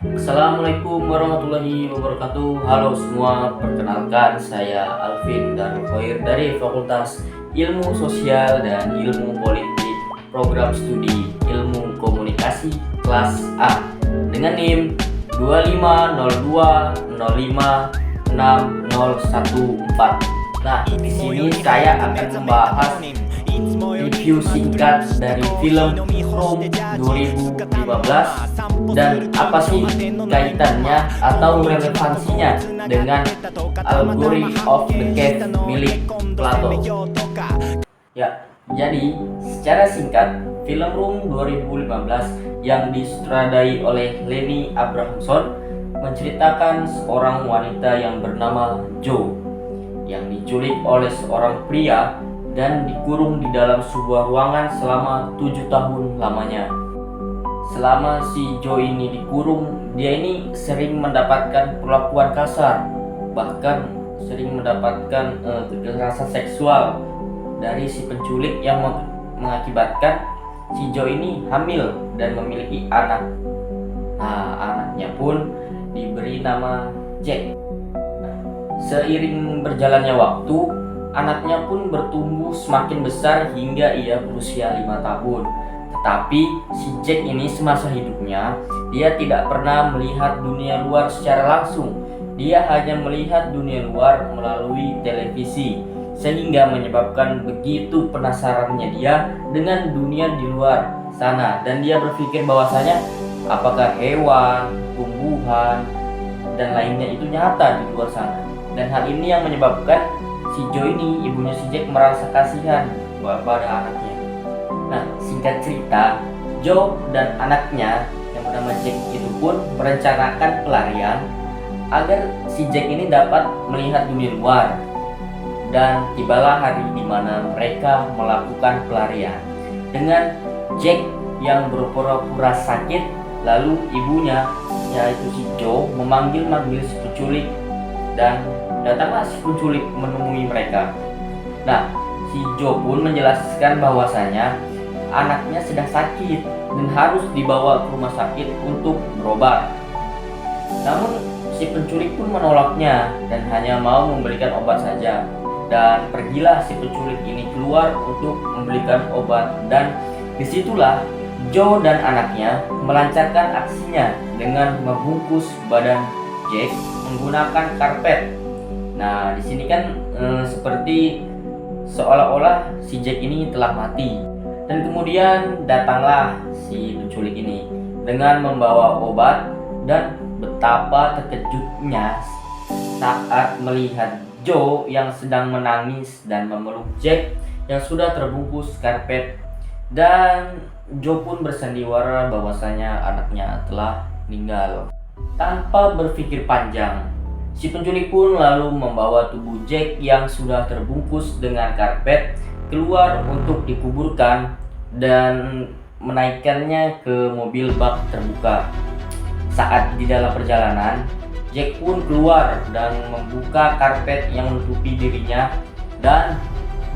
Assalamualaikum warahmatullahi wabarakatuh. Halo semua, perkenalkan saya Alvin dan Khair dari Fakultas Ilmu Sosial dan Ilmu Politik, Program Studi Ilmu Komunikasi kelas A dengan NIM 250505614. Nah, di sini saya akan membahas review singkat dari film Room 2015 dan apa sih kaitannya atau relevansinya dengan Allegory of the Cave milik Plato. Ya, jadi secara singkat, film Room 2015 yang disutradai oleh Lenny Abrahamson menceritakan seorang wanita yang bernama Jo yang diculik oleh seorang pria dan dikurung di dalam sebuah ruangan selama 7 tahun lamanya. Selama si Jo ini dikurung, dia ini sering mendapatkan perlakuan kasar, bahkan sering mendapatkan kekerasan seksual dari si penculik yang mengakibatkan si Jo ini hamil dan memiliki anak. Nah, anaknya pun diberi nama Jack. Seiring berjalannya waktu, anaknya pun bertumbuh semakin besar hingga ia berusia 5 tahun. Tetapi si Jack ini semasa hidupnya, dia tidak pernah melihat dunia luar secara langsung. Dia hanya melihat dunia luar melalui televisi, sehingga menyebabkan begitu penasarannya dia dengan dunia di luar sana. Dan dia berpikir bahwasanya apakah hewan, tumbuhan, dan lainnya itu nyata di luar sana. Dan hal ini yang menyebabkan si Jo ini, ibunya si Jack, merasa kasihan pada anaknya. Nah, singkat cerita, Jo dan anaknya yang bernama Jack itu pun merencanakan pelarian agar si Jack ini dapat melihat dunia luar. Dan tibalah hari di mana mereka melakukan pelarian dengan Jack yang berpura-pura sakit. Lalu ibunya, yaitu si Jo, memanggil si penculik, dan datanglah si penculik menemui mereka. Nah, si Jo pun menjelaskan bahwasanya anaknya sedang sakit dan harus dibawa ke rumah sakit untuk berobat. Namun si penculik pun menolaknya dan hanya mau memberikan obat saja. Dan pergilah si penculik ini keluar untuk memberikan obat, dan disitulah Jo dan anaknya melancarkan aksinya dengan membungkus badan Jack menggunakan karpet. Nah, di sini kan seperti seolah-olah si Jack ini telah mati. Dan kemudian datanglah si penculik ini dengan membawa obat, dan betapa terkejutnya saat melihat Jo yang sedang menangis dan memeluk Jack yang sudah terbungkus karpet. Dan Jo pun bersandiwara bahwasanya anaknya telah meninggal. Tanpa berpikir panjang, si penculik pun lalu membawa tubuh Jack yang sudah terbungkus dengan karpet keluar untuk dikuburkan dan menaikkannya ke mobil bak terbuka. Saat di dalam perjalanan, Jack pun keluar dan membuka karpet yang menutupi dirinya, dan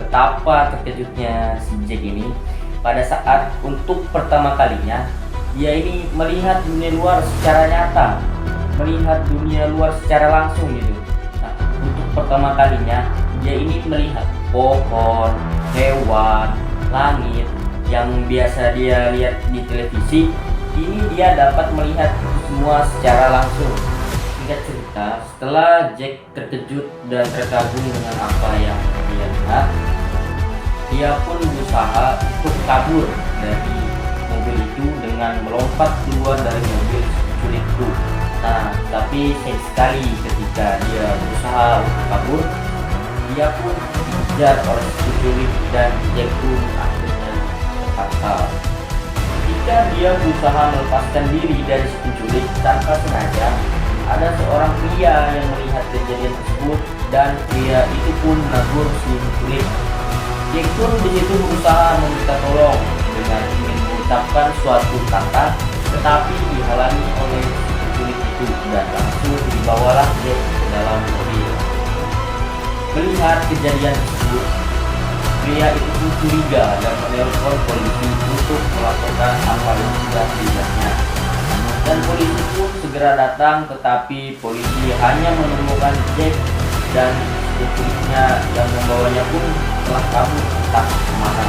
betapa terkejutnya si Jack ini pada saat untuk pertama kalinya dia ini melihat dunia luar secara nyata, melihat dunia luar secara langsung gitu. Nah, untuk pertama kalinya dia ini melihat pohon, hewan, langit yang biasa dia lihat di televisi. Ini dia dapat melihat itu semua secara langsung. Singkat cerita, setelah Jack terkejut dan terkagum dengan apa yang dia lihat, dia pun berusaha untuk kabur dari mobil itu dengan melompat keluar dari mobil penculik itu. Nah, tapi sayang sekali ketika dia berusaha untuk kabur, dia pun dikejar oleh penculik dan Jack pun akhirnya tertangkap. Ketika dia berusaha melepaskan diri dari si penculik, tanpa sengaja ada seorang pria yang melihat kejadian tersebut, dan pria itu pun menegur si penculik. Jack pun disitu berusaha meminta tolong dengan ingin mengucapkan suatu kata, tetapi dihalangi oleh penculik itu, dan langsung dibawalah Jack ke dalam mobil. Melihat kejadian tersebut, pria itu pun curiga dan menelpon polisi untuk melaporkan apa yang sudah dilihatnya. Dan polisi pun segera segera datang, tetapi polisi hanya menemukan Jack dan istrinya yang membawanya pun telah kabur entah kemana.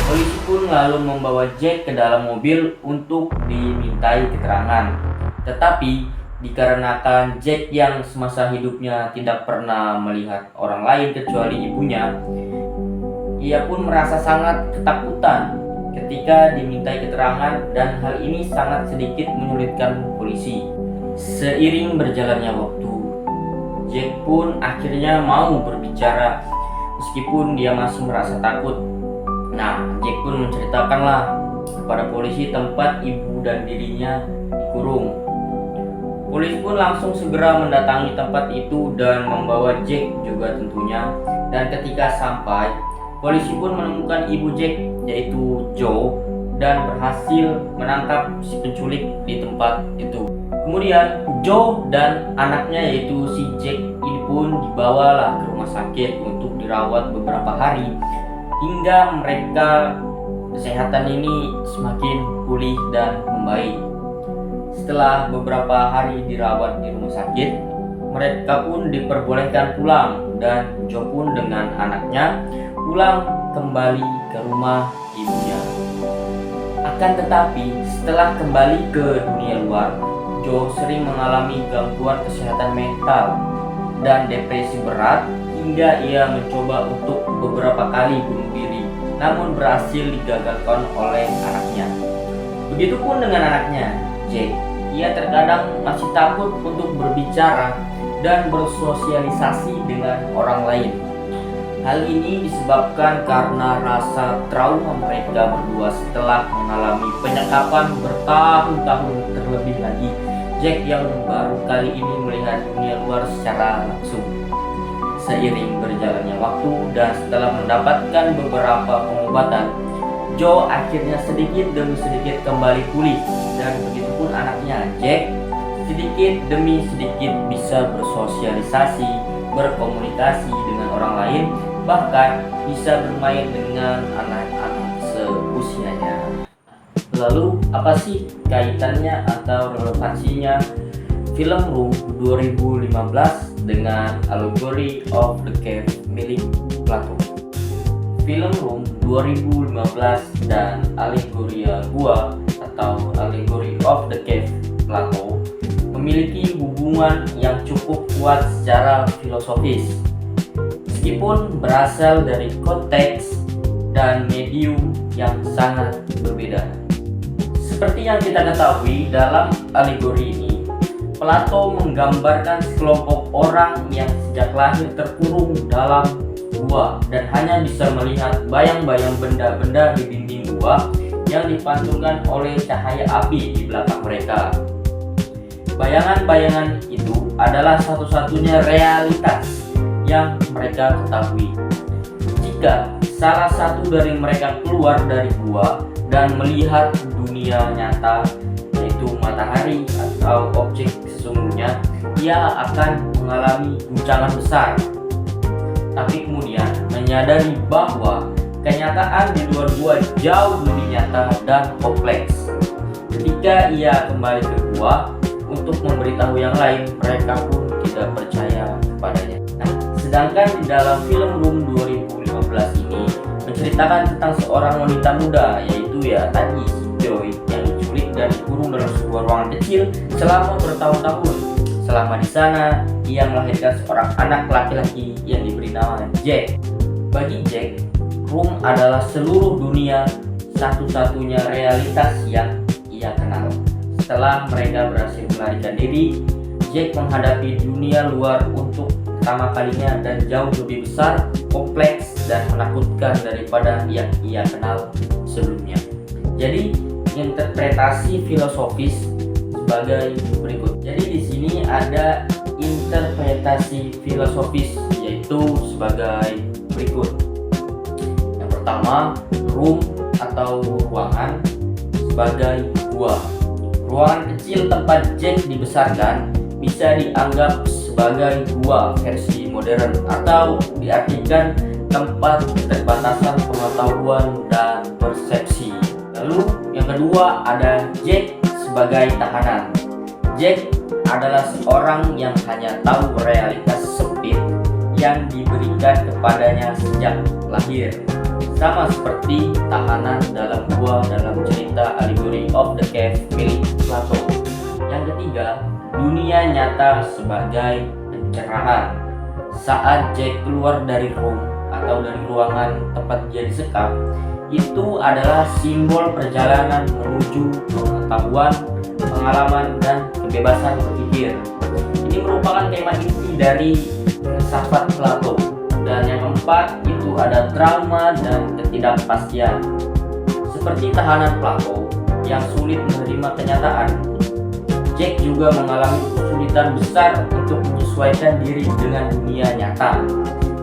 Polisi pun lalu membawa Jack ke dalam mobil untuk dimintai keterangan. Tetapi dikarenakan Jack yang semasa hidupnya tidak pernah melihat orang lain kecuali ibunya, ia pun merasa sangat ketakutan ketika dimintai keterangan, dan hal ini sangat sedikit menyulitkan polisi. Seiring berjalannya waktu, Jack pun akhirnya mau berbicara meskipun dia masih merasa takut. Nah, Jack pun menceritakanlah kepada polisi tempat ibu dan dirinya dikurung. Polisi pun langsung segera mendatangi tempat itu dan membawa Jack juga tentunya. Dan ketika sampai, polisi pun menemukan ibu Jack, yaitu Jo, dan berhasil menangkap si penculik di tempat itu. Kemudian Jo dan anaknya yaitu si Jack ini pun dibawalah ke rumah sakit untuk dirawat beberapa hari hingga mereka kesehatan ini semakin pulih dan membaik. Setelah beberapa hari dirawat di rumah sakit, mereka pun diperbolehkan pulang dan Jo pun dengan anaknya pulang kembali ke rumah ibunya. Akan tetapi setelah kembali ke dunia luar, Jo sering mengalami gangguan kesehatan mental dan depresi berat hingga ia mencoba untuk beberapa kali bunuh diri, namun berhasil digagalkan oleh anaknya. Begitupun dengan anaknya, Jack. Ia terkadang masih takut untuk berbicara dan bersosialisasi dengan orang lain. Hal ini disebabkan karena rasa trauma mereka berdua setelah mengalami penyekapan bertahun-tahun, terlebih lagi Jack yang baru kali ini melihat dunia luar secara langsung. Seiring berjalannya waktu dan setelah mendapatkan beberapa pengobatan, Jo akhirnya sedikit demi sedikit kembali pulih, dan begitupun anaknya Jack sedikit demi sedikit bisa bersosialisasi, berkomunikasi dengan orang lain, bahkan bisa bermain dengan anak-anak seusianya. Lalu apa sih kaitannya atau relevansinya film Room 2015 dengan Allegory of the Cave milik Plato? Film Room 2015 dan Allegoria Gua atau Allegory of the Cave Plato memiliki hubungan yang cukup kuat secara filosofis, meskipun berasal dari konteks dan medium yang sangat berbeda. Seperti yang kita ketahui, dalam alegori ini Plato menggambarkan sekelompok orang yang sejak lahir terkurung dalam gua dan hanya bisa melihat bayang-bayang benda-benda di dinding gua yang dipantulkan oleh cahaya api di belakang mereka. Bayangan-bayangan itu adalah satu-satunya realitas yang mereka ketahui. Jika salah satu dari mereka keluar dari gua dan melihat dunia nyata, yaitu matahari atau objek sesungguhnya, ia akan mengalami guncangan besar. Tapi kemudian menyadari bahwa kenyataan di luar gua jauh lebih nyata dan kompleks. Ketika ia kembali ke gua untuk memberitahu yang lain, mereka pun tidak percaya kepadanya. Nah, sedangkan di dalam film Room 2015 ini menceritakan tentang seorang wanita muda, yaitu tadi si Joy, yang diculik dan dikurung dalam sebuah ruangan kecil selama bertahun-tahun. Selama di sana, ia melahirkan seorang anak laki-laki yang diberi nama Jack. Bagi Jack, Room adalah seluruh dunia, satu-satunya realitas yang ia kenal. Setelah mereka berhasil melarikan diri, Jack menghadapi dunia luar untuk pertama kalinya dan jauh lebih besar, kompleks, dan menakutkan daripada yang ia kenal sebelumnya. Jadi, interpretasi filosofis sebagai berikut. Jadi di sini ada interpretasi filosofis, yaitu sebagai berikut. Yang pertama, room atau ruangan sebagai gua. Ruangan kecil tempat Jack dibesarkan bisa dianggap sebagai gua versi modern, atau diartikan tempat keterbatasan pengetahuan dan persepsi. Lalu yang kedua ada Jack sebagai tahanan. Jack adalah seorang yang hanya tahu realitas sempit yang diberikan kepadanya sejak lahir, sama seperti tahanan dalam gua dalam cerita Allegory of the Cave milik Plato. Yang ketiga, dunia nyata sebagai pencerahan. Saat Jack keluar dari room atau dari ruangan tempat dia disekap, itu adalah simbol perjalanan menuju pengetahuan, pengalaman, dan kebebasan berpikir. Ini merupakan tema inti dari filsafat Plato. Dan yang keempat itu ada trauma dan ketidakpastian. Seperti tahanan Plato yang sulit menerima kenyataan, Jack juga mengalami kesulitan besar untuk menyesuaikan diri dengan dunia nyata.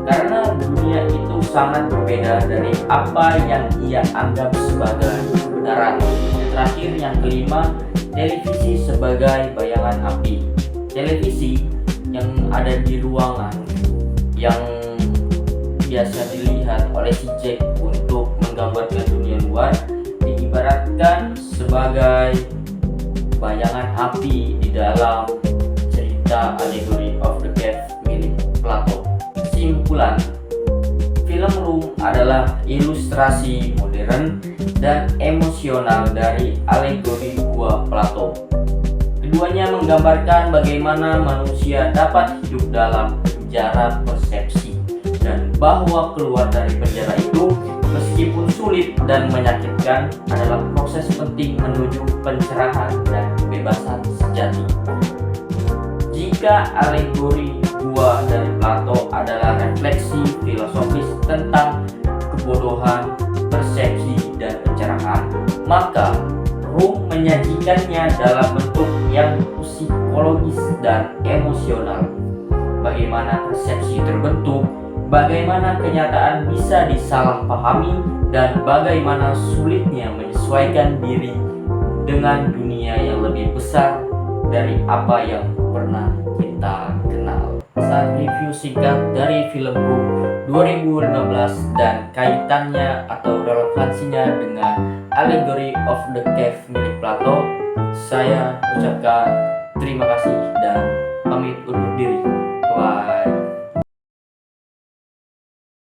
Karena dunia itu sangat berbeda dari apa yang ia anggap sebagai kebenaran. Yang terakhir, yang kelima, televisi sebagai bayangan api. Televisi yang ada di ruangan yang biasa dilihat oleh si Jack untuk menggambarkan dunia luar diibaratkan sebagai bayangan api di dalam cerita Allegory of the Cave milik Plato. Kesimpulan, film Room adalah ilustrasi modern dan emosional dari alegori gua Plato. Keduanya menggambarkan bagaimana manusia dapat hidup dalam penjara persepsi dan bahwa keluar dari penjara itu meskipun sulit dan menyakitkan adalah proses penting menuju pencerahan dan kebebasan sejati. Jika alegori gua dari Plato adalah refleksi filosofis tentang kebodohan, persepsi, dan pencerahan, maka Room menyajikannya dalam bentuk yang psikologis dan emosional. Bagaimana persepsi terbentuk, bagaimana kenyataan bisa disalahpahami, dan bagaimana sulitnya menyesuaikan diri dengan dunia yang lebih besar dari apa yang pernah kita kenal. Saat review singkat dari film Room 2015 dan kaitannya atau relevansinya dengan Allegory of the Cave milik Plato, saya ucapkan terima kasih dan pamit undur diri. Bye.